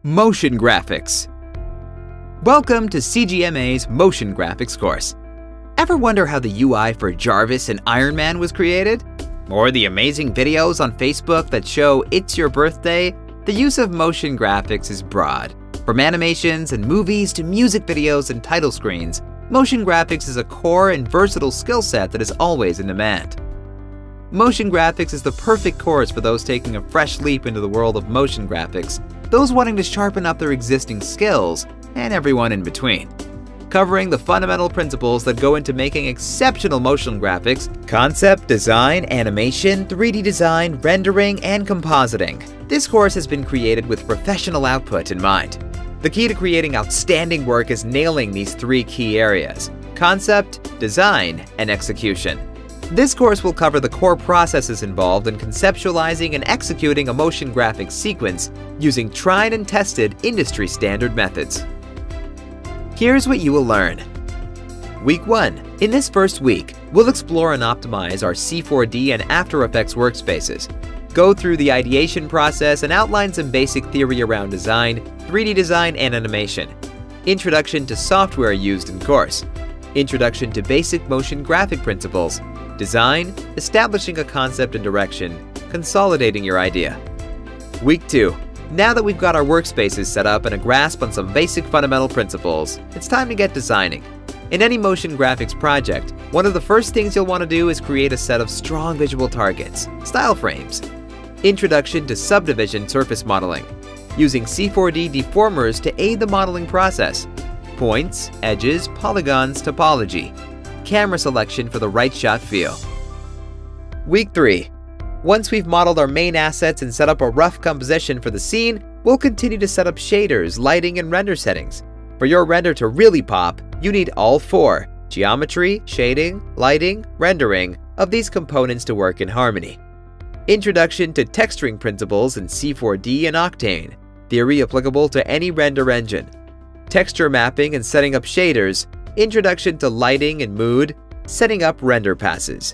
Motion Graphics. Welcome to CGMA's Motion Graphics course. Ever wonder how the UI for Jarvis and Iron Man was created? Or the amazing videos on Facebook that show it's your birthday? The use of motion graphics is broad. From animations and movies to music videos and title screens, motion graphics is a core and versatile skill set that is always in demand. Motion graphics is the perfect course for those taking a fresh leap into the world of motion graphics, those wanting to sharpen up their existing skills, and everyone in between. Covering the fundamental principles that go into making exceptional motion graphics: concept, design, animation, 3D design, rendering, and compositing. This course has been created with professional output in mind. The key to creating outstanding work is nailing these three key areas: concept, design, and execution. This course will cover the core processes involved in conceptualizing and executing a motion graphics sequence using tried and tested industry standard methods. Here's what you will learn. Week 1. In this first week, we'll explore and optimize our C4D and After Effects workspaces, go through the ideation process and outline some basic theory around design, 3D design, and animation, introduction to software used in course, introduction to basic motion graphic principles, design, establishing a concept and direction, consolidating your idea. Week 2. Now that we've got our workspaces set up and a grasp on some basic fundamental principles, it's time to get designing. In any motion graphics project, one of the first things you'll want to do is create a set of strong visual targets, style frames. Introduction to subdivision surface modeling, using C4D deformers to aid the modeling process. Points, edges, polygons, topology. Camera selection for the right shot feel. Week 3. Once we've modeled our main assets and set up a rough composition for the scene, we'll continue to set up shaders, lighting, and render settings. For your render to really pop, you need all four: geometry, shading, lighting, rendering of these components to work in harmony. Introduction to texturing principles in C4D and Octane, theory applicable to any render engine. Texture mapping and setting up shaders, introduction to lighting and mood, setting up render passes.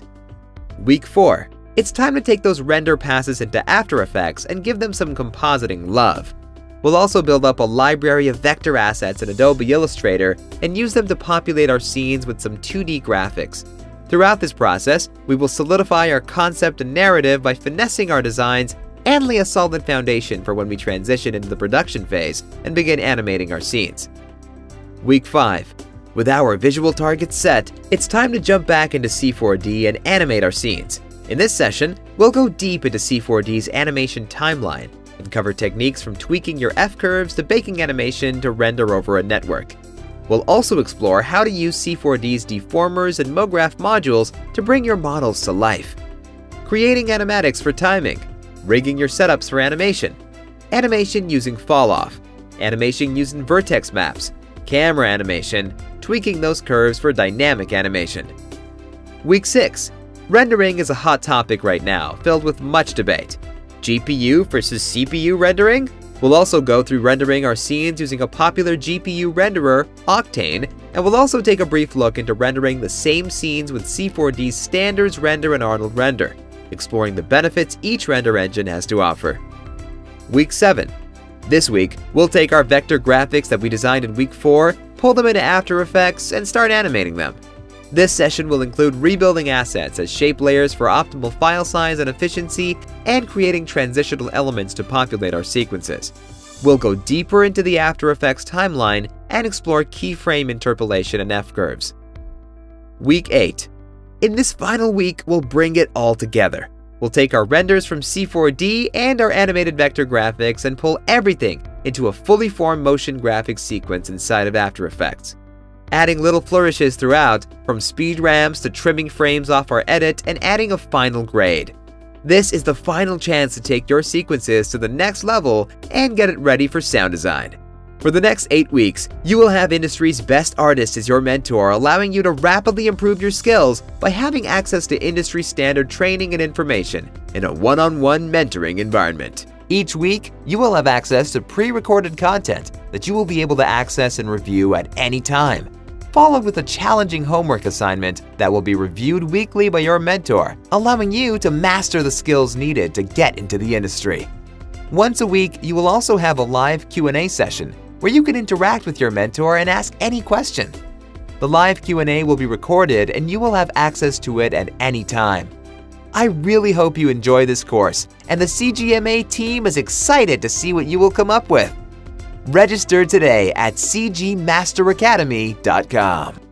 Week 4. It's time to take those render passes into After Effects and give them some compositing love. We'll also build up a library of vector assets in Adobe Illustrator and use them to populate our scenes with some 2D graphics. Throughout this process, we will solidify our concept and narrative by finessing our designs and lay a solid foundation for when we transition into the production phase and begin animating our scenes. Week 5. With our visual targets set, it's time to jump back into C4D and animate our scenes. In this session, we'll go deep into C4D's animation timeline and cover techniques from tweaking your F-curves to baking animation to render over a network. We'll also explore how to use C4D's deformers and MoGraph modules to bring your models to life. Creating animatics for timing, rigging your setups for animation, animation using fall-off, animation using vertex maps, camera animation, tweaking those curves for dynamic animation. Week 6. Rendering is a hot topic right now, filled with much debate. GPU versus CPU rendering? We'll also go through rendering our scenes using a popular GPU renderer, Octane, and we'll also take a brief look into rendering the same scenes with C4D's Standards Render and Arnold Render, exploring the benefits each render engine has to offer. Week 7. This week, we'll take our vector graphics that we designed in Week 4, pull them into After Effects, and start animating them. This session will include rebuilding assets as shape layers for optimal file size and efficiency, and creating transitional elements to populate our sequences. We'll go deeper into the After Effects timeline and explore keyframe interpolation and F-curves. Week 8. In this final week, we'll bring it all together. We'll take our renders from C4D and our animated vector graphics and pull everything into a fully formed motion graphics sequence inside of After Effects. Adding little flourishes throughout, from speed ramps to trimming frames off our edit and adding a final grade. This is the final chance to take your sequences to the next level and get it ready for sound design. For the next 8 weeks, you will have industry's best artists as your mentor, allowing you to rapidly improve your skills by having access to industry standard training and information in a one-on-one mentoring environment. Each week, you will have access to pre-recorded content that you will be able to access and review at any time, followed with a challenging homework assignment that will be reviewed weekly by your mentor, allowing you to master the skills needed to get into the industry. Once a week, you will also have a live Q&A session where you can interact with your mentor and ask any question. The live Q&A will be recorded and you will have access to it at any time. I really hope you enjoy this course, and the CGMA team is excited to see what you will come up with. Register today at cgmasteracademy.com.